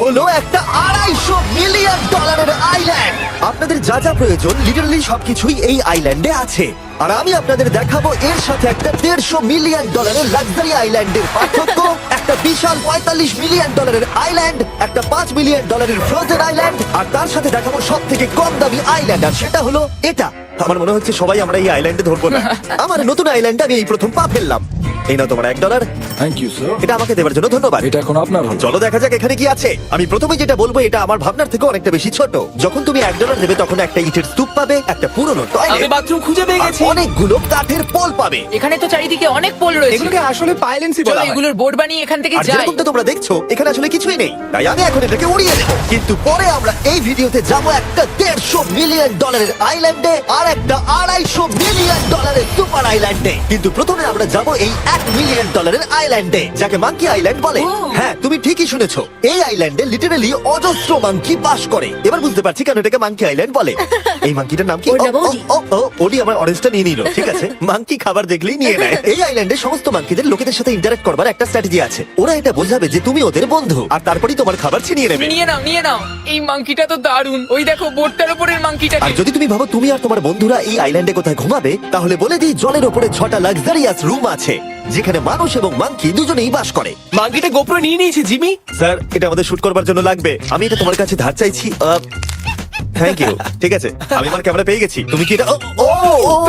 হলো একটা $250 million island. আপনাদের যা যা প্রয়োজন লিটারালি সবকিছুই এই আইল্যান্ডে আছে। আর আমি আপনাদের দেখাবো এর সাথে একটা $150 মিলিয়ন লাক্সারি আইল্যান্ডের পার্থক্য, একটা বিশাল $45 মিলিয়ন আইল্যান্ড, একটা $5 মিলিয়ন ফ্রোজেন আইল্যান্ড, আর তার সাথে দেখাবো সব থেকে কম দামি আইল্যান্ড, আর সেটা হলো এটা। আমার মনে হচ্ছে সবাই আমরা এই আইল্যান্ডে ধরবো না। আমার নতুন আইল্যান্ডে আমি এই প্রথম পা ফেললাম। এই নাও তোমার $1। Thank you sir. এটা আমাকে দেওয়ার জন্য ধন্যবাদ। এটা এখন আপনার হল। চলো দেখা যাক এখানে কি আছে। আমি প্রথমে যেটা বলবো এটা আমার ভাবনার থেকে অনেকটা বেশি ছোট। যখন তুমি $1 দেবে তখন একটা ইটের স্তূপ পাবে, একটা পুরনো আমি টয়লেট, বাথরুম খুঁজে পেয়ে গেছি। অনেকগুলো কাঠের পোল পাবে। এখানে তো চারিদিকে অনেক পোল রয়েছে। এগুলোকে আসলে পাইলেন্সি চলো বলা হয়। এগুলোর বোর্ড বানিয়ে এখান থেকে আর যাই। যেরকমটা তোমরা দেখছো এখানে আসলে কিছুই নেই, তাই আমি এখন এটাকে উড়িয়ে দেবো। কিন্তু পরে আমরা এই ভিডিওতে যাবো একটা $150 মিলিয়ন আইল্যান্ডে আর একটা $250 মিলিয়ন সুপার আইল্যান্ডে। কিন্তু প্রথমে আমরা যাবো এই $1 মিলিয়ন আইল্যান্ডে, যাকে মাঙ্কি আইল্যান্ড বলে। হ্যাঁ, তুমি ঠিকই শুনেছো, এই আইল্যান্ডে লিটারালি অজস্র মাঙ্কি বাস করে। এবার বুঝতে পারছি কেন এটাকে মাঙ্কি আইল্যান্ড বলে। এই মাঙ্কিটার নাম কি? ওর নাম ওডি। ওডি আমার অরেঞ্জটা নিয়ে নিল। ঠিক আছে, মাঙ্কি খাবার দেখলেই নিয়ে নেয়। এই আইল্যান্ডে সমস্ত মাঙ্কিদের লোকেদের সাথে ইন্টারঅ্যাক্ট করবার একটা স্ট্র্যাটেজি আছে। ওরা এটা বোঝাবে যে তুমি ওদের বন্ধু, আর তারপরেই তোমার খাবার ছিনিয়ে নেবে। তুমি নিয়ে নাও, নিয়ে নাও। এই মাংকিটা তো দারুণ। ওই দেখো বোর্ডটার উপরের মাংকিটা। আর যদি তুমি ভাবো তুমি আর তোমার বন্ধুরা এই আইল্যান্ডে কোথায় ঘুমাবে, তাহলে বলে দিই জলের ওপরে 6টা লাক্সারিয়াস রুম আছে, যেখানে মানুষ এবং মাঙ্কি দুজনেই বাস করে। মাঙ্কিটা গোপ্রো নিয়ে নিয়েছে জিমি। স্যার, এটা আমাদের শুট করবার জন্য লাগবে। আমি এটা তোমার কাছে ধার চাইছি। Thank you. ঠিক আছে, আমি আমার ক্যামেরা পেয়ে গেছি। তুমি কি এটা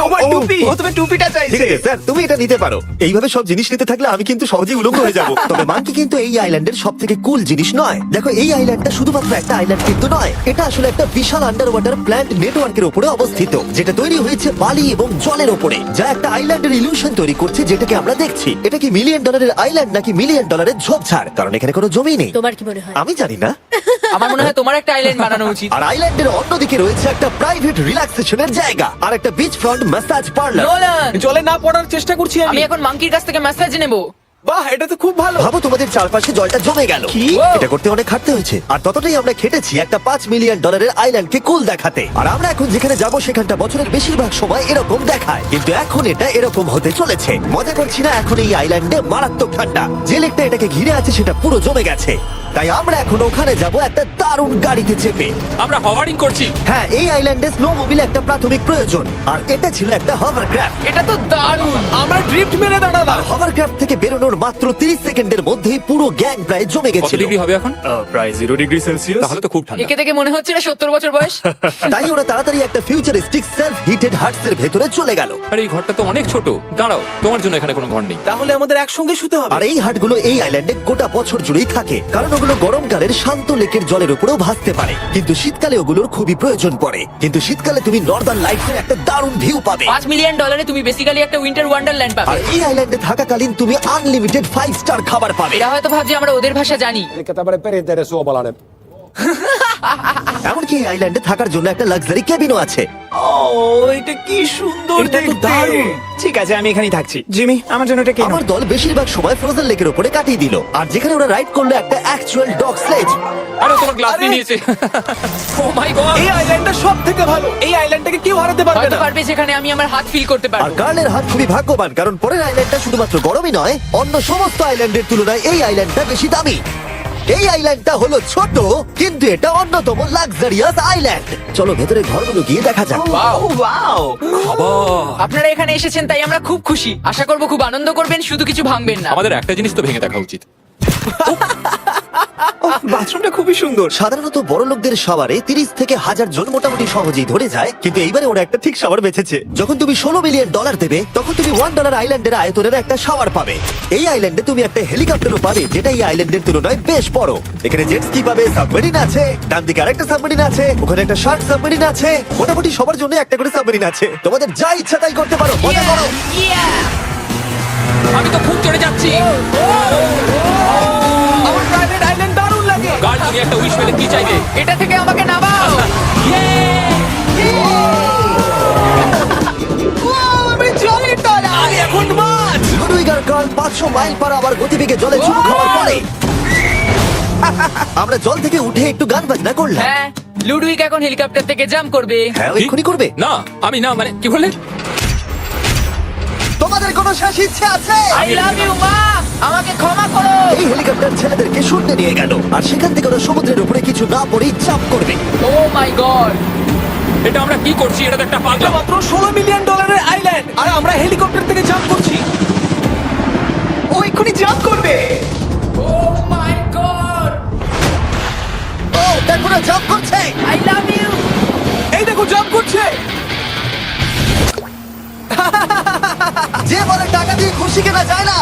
তোমার টুপি। ও তোমার টুপিটা ঠিক চাইছে। আছে স্যার, তুমি এটা নিতে পারো। এইভাবে সব জিনিস নিতে থাকলে আমি কিন্তু সহজেই উলঙ্গ হয়ে যাব। তবে মাঙ্কি কিন্তু এই আইল্যান্ডের সব থেকে কুল জিনিস নয়। দেখো, এই আইল্যান্ডটা শুধুমাত্র একটা আইল্যান্ড কিন্তু নয়, এটা আসলে একটা বিশাল আন্ডার ওয়াটার প্ল্যান্ট নেটওয়ার্কের উপরে অবস্থিত, যেটা তৈরি হয়েছে বালি এবং জলের উপরে, যা একটা আইল্যান্ডের ইলিউশন তৈরি করছে, যেটাকে আমরা দেখছি। এটা কি $1 মিলিয়ন আইল্যান্ড নাকি $1 মিলিয়ন ঝোপঝাড়? কারণ এখানে কোনো জমি নেই। তোমার কি মনে হয়? আমি জানি না। আমার মনে হয় তোমার একটা আইল্যান্ড বানানো উচিত। আর আইল্যান্ডের অন্যদিকে রয়েছে একটা প্রাইভেট রিল্যাক্সেশনের জায়গা আর একটা beach front massage parlour. Nolan, জলে না পড়ার চেষ্টা করছি আমি আমি। এখন মাংকির কাছ থেকে মেসেজ নেব। বাহ, এটা তো খুব ভালো। ভাবো তোমাদের চারপাশে জলটা জমে গেল। কি? এটা করতে অনেক খাটতে হয়েছে, আর ততটাই আমরা খেটেছি একটা $5 মিলিয়ন আইল্যান্ডকে কুল দেখাতে। আর আমরা এখন যেখানে যাব সেখানটা বছরের বেশিরভাগ সময় এরকম দেখায়, কিন্তু এখন এটা এরকম হতে চলেছে। মজা করছি না, এখন এই আইল্যান্ডে মারাত্মক ঠান্ডা। যে লেকটা এটাকে ঘিরে আছে সেটা পুরো জমে গেছে, তাই আমরা এখন ওখানে যাব একটা দারুণ গাড়িতে চেপে। আমরা হভারিং করছি। হ্যাঁ, এই আইল্যান্ডে স্নো মোবিল একটা প্রাথমিক প্রয়োজন, আর এটা ছিল একটা হভারক্রাফট। এটা তো দারুণ। আমরা ড্রিফট মেরে দাঁড়ালাম। হভারক্রাফট থেকে বেরোনোর মাত্র 30 সেকেন্ডের মধ্যেই পুরো গ্যাং প্রায় জমে কত গেছিল। ডিগ্রি হবে এখন? প্রায় 0°C। তাহলে তো খুব ঠান্ডা। একে দেখে মনে হচ্ছে না 70 বছর বয়স। তাই ওরা তাড়াতাড়ি একটা ফিউচারিস্টিক সেলফ হিটেড হাটস এর ভেতরে চলে গেল। আর এই ঘরটা তো অনেক ছোট। দাঁড়াও, তোমার জন্য এখানে কোনো ঘর নেই। তাহলে আমাদের একসঙ্গে শুতে হবে। আর এই হাটগুলো এই আইল্যান্ডে গোটা বছর জুড়েই থাকে, কারণ ওগুলো গরমকালের শান্ত লেকের জলের উপরেও ভাসতে পারে, কিন্তু শীতকালে ওগুলোর খুবই প্রয়োজন পড়ে। কিন্তু শীতকালে তুমি নর্দার্ন লাইটসের একটা দারুণ ভিউ পাবে। $5 মিলিয়ন তুমি বেসিক্যালি একটা উইন্টার ওয়ান্ডারল্যান্ড আর পাবে। এই আইল্যান্ডে থাকাকালীন তুমি আনলিমিটেড 5 স্টার খাবার পাবে। এরা হয়তো ভাবছে আমরা ওদের ভাষা জানি। Elikkä tämmönen perinteinen suomalainen. এমনকি এই আইল্যান্ডে থাকার জন্য একটা লাক্সারি কেবিনও আছে। ও, এটা কি সুন্দর এটা তো দেখতে। দারুণ। ঠিক আছে, আমি এখানেই থাকছি। জিমি, আমার জন্য এটা কেন? আমার দল বেশিরভাগ সময় ফ্রোজেন লেকের উপরে কাটিয়ে দিল, আর যেখানে ওরা রাইড করলো একটা অ্যাকচুয়াল ডগ স্লেজ। আরে তোমার গ্লাস নিয়ে নিয়েছে। ও মাই গড। এই আইল্যান্ডটা সব থেকে ভালো। এই আইল্যান্ডটাকে কেউ হারাতে পারবে হয়তো না। পারবে যেখানে আমি আমার হাত ফিল করতে আর পারবো। কার্লের হাত খুবই ভাগ্যবান, কারণ পরের আইল্যান্ডটা শুধুমাত্র গরমই নয়, অন্য সমস্ত আইল্যান্ডের তুলনায় এই আইল্যান্ডটা বেশি দামি। এই আইল্যান্ডটা হলো ছোট, কিন্তু এটা অন্যতম লাক্সারিয়াস আইল্যান্ড। চলো ভেতরে ঘরগুলো গিয়ে দেখা যাক। Wow, wow. খাবার। আপনারা এখানে এসেছেন তাই আমরা খুব খুশি। আশা করবো খুব আনন্দ করবেন, শুধু কিছু ভাঙবেন না। আমাদের একটা জিনিস তো ভেঙে দেখা উচিত। বাথরুমটা খুবই সুন্দর। সাধারণত বড় লোকদের শাওয়ারে 30 থেকে 1000 জন মোটামুটি সহজেই ধরে যায়, কিন্তু এইবারে ওরা একটা ঠিক শাওয়ার বেঁচেছে। যখন তুমি $16 মিলিয়ন দেবে, তখন তুমি $1 আইল্যান্ডের আয়তনের একটা শাওয়ার পাবে। এই আইল্যান্ডে তুমি একটা হেলিকপ্টারও পাবে, যেটা এই আইল্যান্ডের তুলনায় বেশ বড়। এখানে জেট স্কি পাবে, সাবমেরিন আছে, ডান দিকে আরেকটা সাবমেরিন আছে, ওখানে একটা শার্ক সাবমেরিন আছে। মোটামুটি সবার জন্য একটা করে সাবমেরিন আছে। তোমাদের যা ইচ্ছা তাই করতে পারো, মজা করো। Yeah! আমি তো খুব চড়ে যাচ্ছি। আমার প্রাইভেট আইল্যান্ড দারুণ লাগে। গার্ড, তুমি একটা উইশ পেলে কি চাইবে? এটা থেকে আমাকে নামাও। আমি জলের তলায়। আমি এখন মাছ। লুডুইগার কার্ল 500 মাইল পার আওয়ার গতিবেগে জলে চুমু খাওয়ার পরে আমরা জল থেকে উঠে একটু গান বাজনা করলাম। হ্যাঁ, লুডুইক এখন হেলিকপ্টার থেকে জাম্প করবে। হ্যাঁ, কি? এক্ষুনি করবে। না, আমি না, মানে কি বললে? তোমাদের কোনো শেষ ইচ্ছে আছে? আই লাভ ইউ মা। আমাকে ক্ষমা করো। এই হেলিকপ্টার ছেলেদেরকে শূন্যে নিয়ে গেল আর সেখান থেকে ওরা সমুদ্রের উপরে কিছু না পড়েই চাপ করবে। ও মাই গড। এটা আমরা কি করছি? এটা তো একটা এটা পাগলা। মাত্র $16 মিলিয়ন আইল্যান্ড আর আমরা হেলিকপ্টার থেকে জাম্প করছি। ও এক্ষুনি জাম্প করবে। ও মাই গড। ও দেখো না জাম্প করছে। I love you. এই দেখো জাম্প করছে। যে বলে টাকা দিয়ে খুশি কেনা যায় না,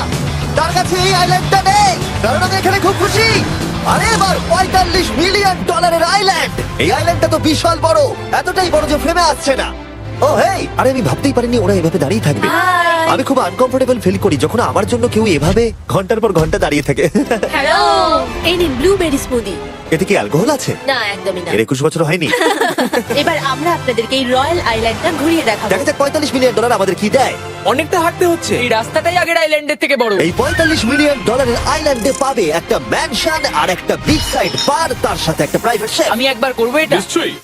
তার কাছে এই আইল্যান্ডটা নেই, কারণ আমি এখানে খুব খুশি। আরে এবার $45 মিলিয়ন আইল্যান্ড। এই আইল্যান্ডটা তো বিশাল বড়, এতটাই বড় যে ফ্রেমে আসছে না। ও হেই, আরে আমি ভাবতেই পারিনি ওরা এভাবে দাঁড়িয়ে থাকবে। আমি খুব আনকমফোর্টেবল ফিল করি যখন আমার জন্য কেউ এভাবে ঘন্টার পর ঘন্টা দাঁড়িয়ে থাকে। হ্যালো, এই নিন ব্লুবেরি স্মুদি। এতে কি অ্যালকোহল আছে? না, একদমই না। এর 21 বছর হয়নি। এবার আমরা আপনাদেরকে এই রয়্যাল আইল্যান্ডটা ঘুরিয়ে দেখাবো। দেখা যাক $45 মিলিয়ন আমাদের কি দেয়। অনেকটা হাঁটতে হচ্ছে। এই রাস্তাটাই আগের আইল্যান্ডের থেকে বড়। এই $45 মিলিয়ন আইল্যান্ডে পাবে একটা ম্যানশন আর একটা বিচ সাইড বার, তার সাথে একটা প্রাইভেট শেফ। আমি একবার করবো এটা। নিশ্চয়ই।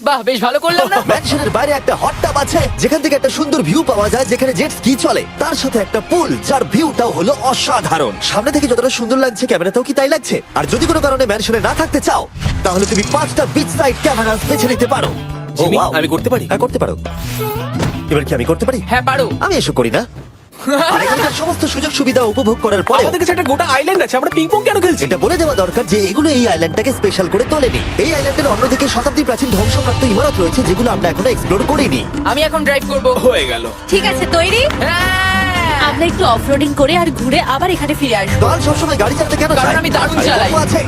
বাহ, বেশ ভালো করলাম না? ম্যানশনের বাইরে একটা হট টাব আছে যেখান থেকে একটা সুন্দর ভিউ পাওয়া যায়, যেখানে জেট স্কি চলে, তার সাথে একটা পুল যার ভিউটাও হলো অসাধারণ। সামনে থেকে যতটা সুন্দর লাগছে ক্যামেরাতেও কি তাই লাগছে। আর যদি কোনো কারণে ম্যানশনে না থাকতে চাও তাহলে তুমি 5টা বিচ সাইড ক্যামেরা বেছে নিতে পারো। ও জিমি, wow। আমি করতে পারি? হ্যাঁ করতে পারো। এবার কি আমি করতে পারি? হ্যাঁ পারো। আমি এসব করি না। আর এখানকার সমস্ত সুযোগ সুবিধা উপভোগ করার পরে আমাদের কাছে একটা গোটা আইল্যান্ড আছে, আমরা পিং পং কেন খেলছি? এটা বলে দেওয়া দরকার যে এগুলো এই আইল্যান্ডটাকে স্পেশাল করে তোলেনি। এই আইল্যান্ডের অন্যদিকে শতাব্দী প্রাচীন ধ্বংসপ্রাপ্ত ইমারত রয়েছে যেগুলো আমরা এখনো এক্সপ্লোর করিনি। আমি এখন ড্রাইভ করবো। হয়ে গেল। ঠিক আছে, তৈরি? হ্যাঁ। আমরা একটু অফরোডিং করে আর ঘুরে আবার এখানে ফিরে আসবো। কাল সবসময় গাড়ি চালাতে কেন কারণ চায়? আমি দারুণ আরে চালাই। গল্প আছে।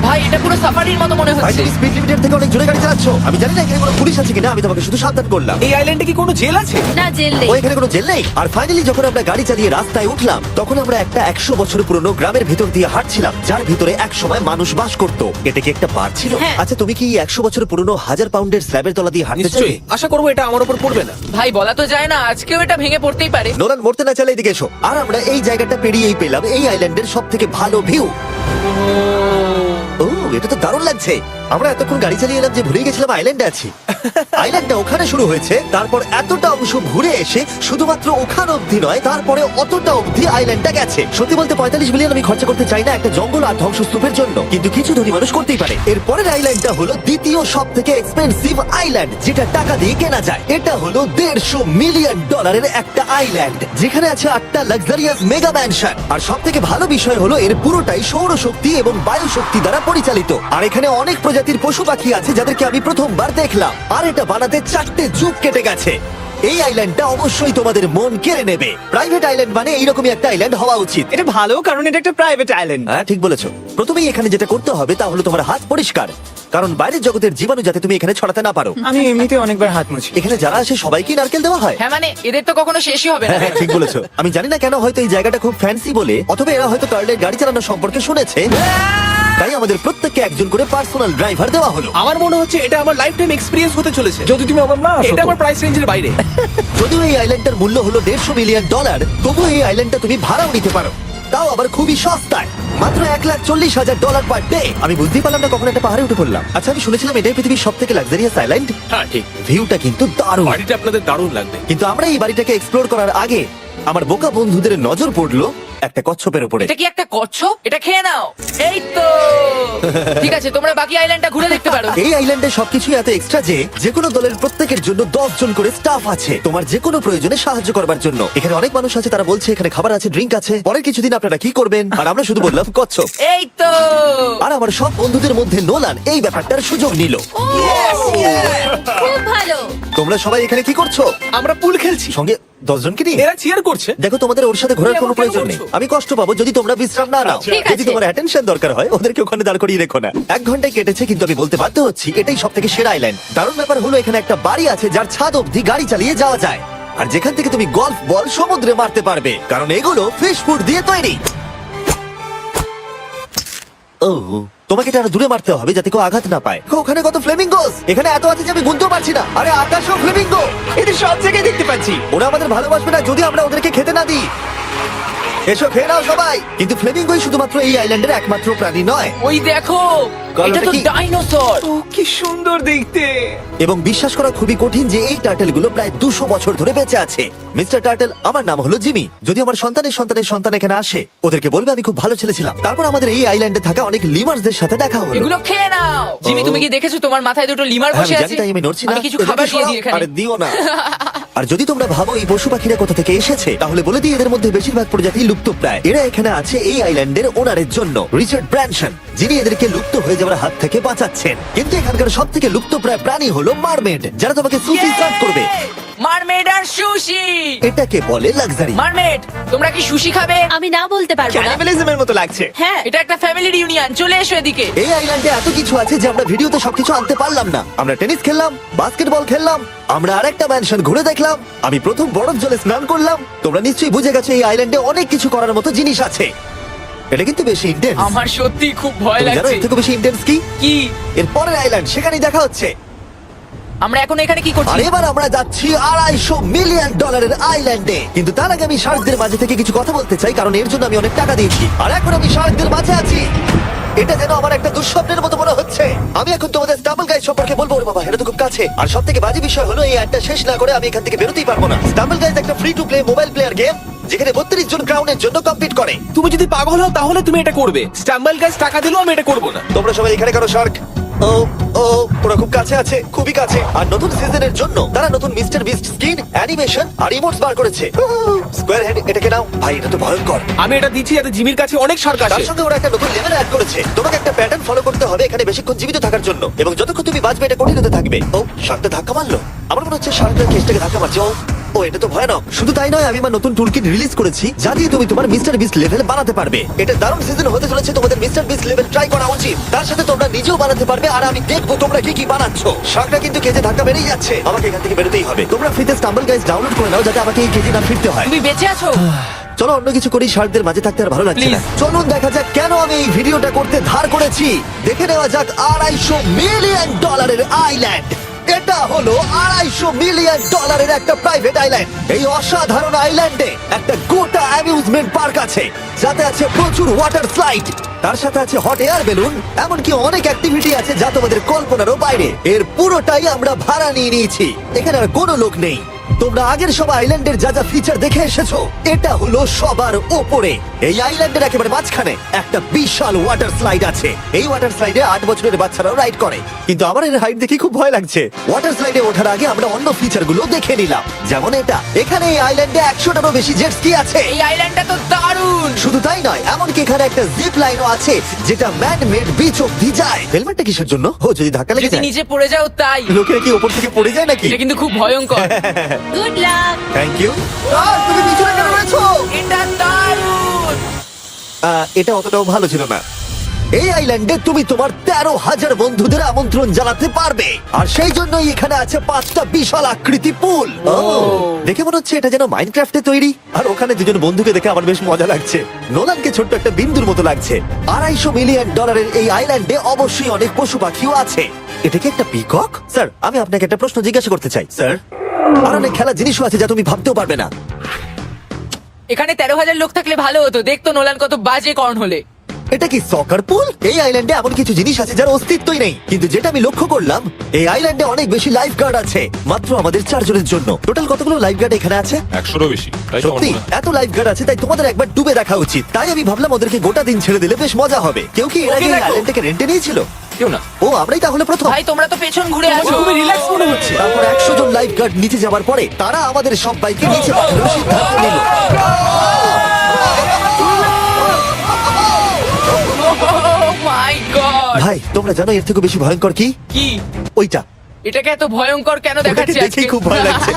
ভাই, এটা পুরো সাফারির মতো মনে ভাই হচ্ছে। তুমি স্পিড লিমিটের থেকে অনেক জোরে গাড়ি চালাচ্ছ। আমি জানি না এখানে কোনো পুলিশ আছে কিনা, আমি তোমাকে শুধু সাবধান করলাম। এই আইল্যান্ডে কি কোনো জেল আছে? না, জেল নেই। ও এখানে কোনো জেল নেই। আর ফাইনালি যখন আমরা গাড়ি চালিয়ে রাস্তায় উঠলাম তখন আমরা একটা 100 বছর পুরনো গ্রামের ভিতর দিয়ে হাঁটছিলাম যার ভিতরে এক সময় মানুষ বাস করত। এটা কি একটা বার ছিল? হ্যাঁ। আচ্ছা তুমি কি 100 বছর পুরনো 1000 পাউন্ডের স্ল্যাবের তলা দিয়ে হাঁটতে চাইবে? নিশ্চয়ই। আশা করবো এটা আমার উপর পড়বে না। ভাই, বলা তো যায় না, আজকেও এটা ভেঙে পড়তেই পারে। নোলান মরতে না চাইলে এদিকে এসো। আর আমরা এই জায়গাটা পেরিয়েই পেলাম এই আইল্যান্ডের সব থেকে ভালো ভিউ। ও এটা তো দারুণ লাগছে। আমরা এতক্ষণ গাড়ি চালিয়ে এলাম যে ভুলে গেছিলাম আইল্যান্ডে আছি। আইল্যান্ডটা ওখানে শুরু হয়েছে, তারপর এতটা অংশ ঘুরে এসে শুধুমাত্র ওখান অবধি নয়, তারপরে অতটা অবধি আইল্যান্ডটা গেছে। সত্যি বলতে 45 মিলিয়ন আমি খরচা করতে চাই না একটা জঙ্গল আর ধ্বংসস্তূপের জন্য, কিন্তু কিছু ধনী মানুষ করতেই পারে। এরপরের আইল্যান্ডটা হলো দ্বিতীয় সব থেকে এক্সপেন্সিভ আইল্যান্ড, যেটা টাকা দিয়ে কেনা যায়। এটা হলো $150 মিলিয়ন একটা আইল্যান্ড যেখানে আছে 8টা লাক্সারিয়াস মেগা ম্যানশন। আর সব থেকে ভালো বিষয় হলো এর পুরোটাই সৌরশক্তি এবং বায়ু শক্তি দ্বারা পরিচালিত। আর এখানে অনেক প্রজাতির পশু পাখি আছে যাদেরকে আমি প্রথমবার দেখলাম। আর এটা বানাতে 4টে যুগ কেটে গেছে। এই আইল্যান্ডটা অবশ্যই তোমাদের মন কেড়ে নেবে। প্রাইভেট আইল্যান্ড মানে এইরকমই একটা আইল্যান্ড হওয়া উচিত। এটা ভালো, কারণ এটা একটা প্রাইভেট আইল্যান্ড। হ্যাঁ ঠিক বলেছো। প্রথমেই এখানে যেটা করতে হবে তা হলো তোমার হাত পরিষ্কার, কারণ বাইরের জগতের জীবাণু যাতে তুমি এখানে ছড়াতে না পারো। আমি এমনিতে অনেকবার হাত মুছি। এখানে যারা আসে সবাইকে নারকেল দেওয়া হয়। হ্যাঁ মানে, এদের তো কখনো শেষই হবে না। হ্যাঁ, ঠিক বলেছো। আমি জানি না কেন, হয়তো এই জায়গাটা খুব ফ্যান্সি বলে, অথবা এরা হয়তো কার্লের গাড়ি চালানো সম্পর্কে শুনেছে, তাই আমাদের প্রত্যেককে একজন করে পার্সোনাল ড্রাইভার দেওয়া হলো। আমার মনে হচ্ছে এটা আমার লাইফ টাইম এক্সপেরিয়েন্স হতে চলেছে, যদি তুমি আমার না এটা আমার প্রাইস রেঞ্জের বাইরে। যদিও এই আইল্যান্ডটার মূল্য হলো $150 মিলিয়ন, তবুও এই আইল্যান্ডটা তুমি ভাড়াও নিতে পারো, তাও আবার খুবই সস্তায়, মাত্র $1,40,000 পার ডে। আমি বুঝতেই পারলাম না কখন একটা পাহাড়ে উঠে পড়লাম। আচ্ছা আমি শুনেছিলাম এটাই পৃথিবীর সব থেকে লাক্সারিয়াস আইল্যান্ড। হ্যাঁ ঠিক। ভিউটা কিন্তু দারুণ। বাড়িটা আপনাদের দারুণ লাগবে। কিন্তু আমরা এই বাড়িটাকে এক্সপ্লোর করার আগে আমার বোকা বন্ধুদের নজর পড়লো একটা কচ্ছপের উপরে। এটা কি একটা কচ্ছপ? এটা খেয়ে নাও। এই তো। ঠিক আছে, তোমরা বাকি আইল্যান্ডটা ঘুরে দেখতে পারো। এই আইল্যান্ডে সবকিছু এত এক্সট্রা যে কোনো দলের প্রত্যেকের জন্য 10 জন করে স্টাফ আছে তোমার যে কোনো প্রয়োজনে সাহায্য করবার জন্য। এখানে অনেক মানুষ আছে, তারা বলছে এখানে খাবার আছে, ড্রিঙ্ক আছে, পরের কিছুদিন আপনারা কি করবেন, আর আমরা শুধু বললাম কচ্ছপ। এই তো। আর আমার সব বন্ধুদের মধ্যে নোলান এই ব্যাপারটার সুযোগ নিল। খুব ভালো। তোমরা সবাই এখানে কি করছো? আমরা পুল খেলছি, সঙ্গে 10 জনকে নিয়ে? এরা চিয়ার করছে। দেখো তোমাদের ওর সাথে ঘোরার তুমি কোনো আমাকে প্রয়োজন কেন নেই। বলছো? আমি কষ্ট পাবো যদি তোমরা বিশ্রাম না নাও। ঠিক যদি আছে। তোমার অ্যাটেনশন দরকার হয় ওদেরকে ওখানে দাঁড় করিয়ে রেখো না। 1 ঘন্টায় কেটেছে, কিন্তু আমি বলতে বাধ্য হচ্ছি এটাই সব থেকে সেরা আইল্যান্ড। দারুণ ব্যাপার হলো এখানে একটা বাড়ি আছে যার ছাদ অবধি গাড়ি চালিয়ে যাওয়া যায়, আর যেখান থেকে তুমি গলফ বল সমুদ্রে মারতে পারবে, কারণ এগুলো ফিশ ফুড দিয়ে তৈরি। ও তোমাকে এটা আরো দূরে মারতে হবে যাতে কেউ আঘাত না পায়। ওখানে কত ফ্লেমিঙ্গোস! এখানে এত আছে যে আমি গুনতেও পারছি না। আরে আকাশও ফ্লেমিঙ্গো! এটা সব জায়গায় দেখতে পাচ্ছি। ওরা আমাদের ভালোবাসবে না যদি আমরা ওদেরকে খেতে না দিই। এসো খেয়ে নাও সবাই। কিন্তু ফ্লেমিঙ্গোই শুধুমাত্র এই আইল্যান্ডের একমাত্র প্রাণী নয়। ওই দেখো, গল্পটা এটা তো কি? ডাইনোসর। ও কি সুন্দর দেখতে। এবং বিশ্বাস করা খুবই কঠিন যে এই টার্টেলগুলো প্রায় 200 বছর ধরে বেঁচে আছে। মিস্টার টার্টেল, আমার নাম হলো জিমি। যদি আমার সন্তানের সন্তানের সন্তান এখানে আসে, ওদেরকে বলবে আমি খুব ভালো ছেলে ছিলাম। তারপর আমাদের এই আইল্যান্ডে থাকা অনেক লিমার্সদের সাথে দেখা হলো। এগুলো খেয়ে নাও। জিমি, তুমি কি দেখেছো তোমার মাথায় দুটো লিমার হ্যাঁ, বসে আমি আছে? জানি, তাই আমি নড়ছি না। আমি কিছু এদেরকে খাবার দিয়ে সরাও। দিই এখানে। আরে দিও না। আর যদি তোমরা ভাবো এই পশু পাখিরা কোথা থেকে এসেছে, তাহলে বলে দিই এদের মধ্যে বেশিরভাগ প্রজাতি লুপ্তপ্রায়। এরা এখানে আছে এই আইল্যান্ডের ওনারের জন্য, রিচার্ড ব্র্যানসন, যিনি এদেরকে লুপ্ত হয়ে যাওয়ার হাত থেকে বাঁচাচ্ছেন। কিন্তু এখানকার সব থেকে লুপ্তপ্রায় প্রাণী হলো মারমেড, যারা তোমাকে সুশি সার্ভ করবে। মারমেড আর সুশি। এটাকে বলে লাক্সারি। মারমেড, তোমরা কি সুশি খাবে? আমি না বলতে পারবো না। ক্যানিবালিজমের মতো লাগছে। হ্যাঁ, এটা একটা ফ্যামিলি রিউনিয়ন, চলে এসো এদিকে। এই আইল্যান্ডে এত কিছু আছে যে আমরা ভিডিওতে সবকিছু আনতে পারলাম না। আমরা টেনিস খেললাম, বাস্কেটবল খেললাম, আমরা আরেকটা ম্যানশন ঘুরে দেখলাম, আমি প্রথম বরফ জলে স্নান করলাম। তোমরা নিশ্চয়ই বুঝে গেছো এই আইল্যান্ডে অনেক কিছু করার মতো জিনিস আছে। এটা কিন্তু বেশি ইন্টেন্স। আমার সত্যি খুব ভয় তুমি জানো লাগছে। এর থেকে বেশি ইন্টেন্স কি? কি? এর পরের আইল্যান্ড, সেখানেই দেখা হচ্ছে। আমরা এখন এখানে কি আর করছি? এবার আমরা যাচ্ছি $250 মিলিয়ন আইল্যান্ডে। কিন্তু তার আগে আমি শার্কদের মাঝে থেকে কিছু কথা বলতে চাই, কারণ এর জন্য আমি অনেক টাকা দিয়েছি। আর এখন আমি শার্কদের মাঝে আছি। এটা যেন আমার একটা দুঃস্বপ্নের মতো মনে হচ্ছে। আমি এখন তোমাদের স্টাম্বল গাইজ সম্পর্কে বলবো। ওরে বাবা, এটা তো খুব কাছে। আর সব থেকে বাজে বিষয় হলো এই অ্যাডটা শেষ না করে আমি এখান থেকে বেরোতেই পারবো না। স্টাম্বল গাইজ একটা free to play mobile player game, যেখানে 32 জন ক্রাউনের জন্য কম্পিট করে। তুমি যদি পাগল হও তাহলে তুমি এটা করবে। স্ট্যাম্বল গাছ টাকা দিলেও আমি এটা করবো না। তোমরা সবাই এখানে করো শার্ক। ও ও, ওরা খুব কাছে আছে, খুবই কাছে। আর নতুন সিজনের জন্য তারা নতুন মিস্টার বিস্ট স্কিন, অ্যানিমেশন আর ইমোটস বার করেছে। স্কোয়ার হেড, এটাকে নাও ভাই, এটা তো ভয়ঙ্কর। আমি এটা দিচ্ছি যাতে জিমির কাছে অনেক সরকার তার আছে। সঙ্গে ওরা একটা নতুন লেভেল অ্যাড করেছে। তোমাকে একটা প্যাটার্ন ফলো করতে হবে এখানে বেশিক্ষণ জীবিত থাকার জন্য, এবং যতক্ষণ তুমি বাঁচবে এটা কঠিন হতে থাকবে। ও, শার্কটা ধাক্কা মারলো। আমার মনে হচ্ছে শার্কটা কেসটাকে ধাক্কা মারছে। ও, এটা তো ভয়ানক। শুধু তাই নয়, আমি আমার নতুন টুলকিট রিলিজ করেছি যা দিয়ে তুমি তোমার মিস্টার বিস্ট লেভেল বানাতে পারবে। এটা দারুণ সিজন হতে চলেছে, তোমাদের মিস্টার বিস্ট লেভেল ট্রাই করা উচিত। তার সাথে তোমরা নিজেও বানাতে পারবে, আর আমি দেখবো তোমরা কি কি বানাচ্ছো। শার্কটা কিন্তু কেজে ধাক্কা মেরেই যাচ্ছে, আমাকে এখান থেকে বেরোতেই হবে। তোমরা ফ্রিতে স্টাম্বল গাইজ ডাউনলোড করে নাও, যাতে আমাকে এই কেজে না ফিরতে হয়। তুমি বেঁচে আছো? চলো অন্য কিছু করি, শার্কদের মাঝে থাকতে আর ভালো লাগছে না। চলুন দেখা যাক কেন আমি এই ভিডিওটা করতে ধার করেছি। দেখে নেওয়া যাক $250 মিলিয়ন আইল্যান্ড। এটা হলো $250 মিলিয়ন একটা প্রাইভেট আইল্যান্ড। এই অসাধারণ আইল্যান্ডে একটা গোটা অ্যামিউজমেন্ট পার্ক আছে, যাতে আছে প্রচুর ওয়াটার স্লাইড, তার সাথে আছে হট এয়ার বেলুন, এমনকি অনেক অ্যাক্টিভিটি আছে যা তোমাদের কল্পনারও বাইরে। এর পুরোটাই আমরা ভাড়া নিয়ে নিয়েছি। এখানে আর কোনো লোক নেই। তোমরা আগের সব আইল্যান্ডের যা যা ফিচার দেখে এসেছো, এটা হলো সবার ওপরে। এই আইল্যান্ডের একেবারে মাঝখানে একটা বিশাল ওয়াটার স্লাইড আছে। এই ওয়াটার স্লাইডে 8 বছরের বাচ্চারাও রাইড করে। কিন্তু আমার এর হাইট দেখে খুব ভয় লাগছে। ওয়াটার স্লাইডে ওঠার আগে আমরা অন্য ফিচার গুলো দেখে নিলাম, যেমন এটা। এখানে এই আইল্যান্ডে 100টারও বেশি জেট স্কি আছে। এই আইল্যান্ডটা তো দারুণ। শুধু তাই নয়, এমনকি এখানে একটা জিপ লাইনও আছে, যেটা ম্যান মেড বিচ অব্দি যায়। হেলমেটটা কিসের জন্য? ও, যদি ধাক্কা লেগে যদি যায়। নিচে পড়ে যাও তাই। লোকেরা কি ওপর থেকে পড়ে যায় নাকি? এটা কিন্তু খুব ভয়ঙ্কর। Good luck. Thank you. তুমি পিছনে কেন রয়েছো? এটা দারুণ। এটা অতটাও ভালো ছিল না। এই আইল্যান্ডে তুমি তোমার 13,000 বন্ধুদের আমন্ত্রণ জানাতে পারবে, আর সেই জন্যই এখানে আছে 5টা বিশাল আকৃতি পুল। দেখে মনে হচ্ছে এটা যেন মাইনক্রাফটে তৈরি। আর ওখানে দুজন বন্ধুকে দেখে আমার বেশ মজা লাগছে। নোলানকে ছোট্ট একটা বিন্দুর মতো লাগছে। $250 মিলিয়ন এই আইল্যান্ডে অবশ্যই অনেক পশু পাখিও আছে। এটা কি একটা পিকক? স্যার, আমি আপনাকে একটা প্রশ্ন জিজ্ঞাসা করতে চাই। স্যার, আর অনেক খেলার জিনিসও আছে যা তুমি ভাবতেও পারবে না। এখানে 13,000 লোক থাকলে ভালো হতো। দেখতো নোলান কত বাজে কর্ন হলে। এটা কি সকার পুল? এই আইল্যান্ডে এমন কিছু জিনিস আছে যার অস্তিত্বই নেই। কিন্তু যেটা আমি লক্ষ্য করলাম, এই আইল্যান্ডে অনেক বেশি লাইফ গার্ড আছে, মাত্র আমাদের 4 জনের জন্য। টোটাল কতগুলো লাইফ গার্ড এখানে আছে? 100রও বেশি, তাই তো আমার সত্যি মনে হয়। এত লাইফ গার্ড আছে, তাই তোমাদের একবার ডুবে দেখা উচিত। তাই আমি ভাবলাম ওদেরকে গোটা দিন ছেড়ে দিলে বেশ মজা হবে। কেউ কি এর আগে এই দেখো। আইল্যান্ডটাকে রেন্টে নিয়েছিল? কেউ না। ও, আমরাই তাহলে প্রথম। ভাই তোমরা তো পেছন ঘুরে তোমার আসো। খুবই রিল্যাক্স মনে হচ্ছে। তারপর 100 জন লাইফ গার্ড নিচে যাবার পরে তারা আমাদের সবাইকে নিচে পাঠানোর সিদ্ধান্ত নিল। Oh my God! ভাই, তোমরা জানো এর থেকে বেশি ভয়ঙ্কর কি? কি? ওইটা। এটাকে এত ভয়ঙ্কর কেন ওটাকে দেখাচ্ছে আজকে? দেখেই খুব ভয় লাগছে।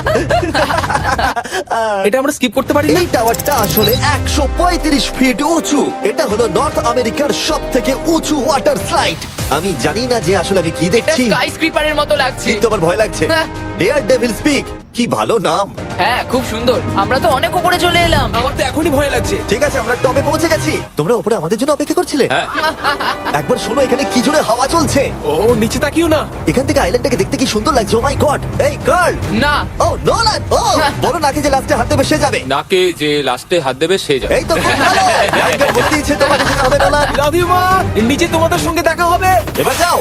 এটা আমরা স্কিপ করতে পারি না। এই টাওয়ারটা আসলে 135 ফিট উঁচু। এটা হলো নর্থ আমেরিকার সব থেকে উঁচু ওয়াটার স্লাইড। আমি জানি না যে আসলে আমি কি এটা দেখছি, স্কাই স্ক্রিপারের মতো লাগছে। কিন্তু আমার ভয় লাগছে। হ্যাঁ। ডেয়ার ডেভিল স্পিক, কি ভালো নাম। হ্যাঁ খুব সুন্দর, আমরা তো অনেক উপরে চলে এলাম। আমার তো এখনই ভয় লাগছে। ঠিক আছে, আমরা টপে পৌঁছে গেছি। তোমরা উপরে আমাদের জন্য অপেক্ষা করছিলে? হ্যাঁ। একবার শোনো, এখানে কি জোরে হাওয়া চলছে। ও নিচে তাকিও না। এখান থেকে আইল্যান্ডটাকে দেখতে কি সুন্দর লাগছে। ও মাই গড। এই গার্ল। না ও নোলান। ও বড় নাকি যে লাস্টে হাত দেবে সে যাবে। নাকে যে লাস্টে হাত দেবে সে যাবে। এই তো খুব ভালো। লাইনটা বলে দিয়েছে তোমাকে যেতে হবে নোলান। লাভ ইউ মা। নিচে তোমাদের সঙ্গে দেখা হবে। এবার যাও।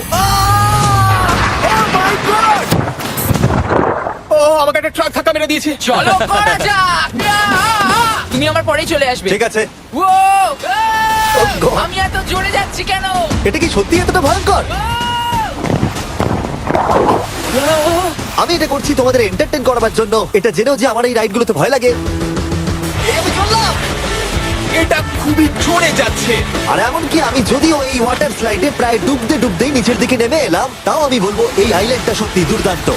ও আমাকে একটা ট্রাক ধাক্কা মেরে দিয়েছে। চলো করা যাক। তুমি আমার পরেই চলে আসবে। ঠিক আছে। ও, God! আমি এত জোরে যাচ্ছি কেন? এটা কি সত্যি এতটা ভয়ঙ্কর? আমি এটা করছি তোমাদের এন্টারটেইন করার জন্য। এটা জেনেও যে আমার এই রাইডগুলোতে ভয় লাগে। এই আমি চললাম। এটা খুবই জোরে যাচ্ছে। আর এমনকি আমি যদিও এই ওয়াটার স্লাইডে প্রায় ডুবতেই নিচের দিকে নেমে এলাম, তাও আমি বলবো এই আইল্যান্ডটা সত্যি দুর্দান্ত।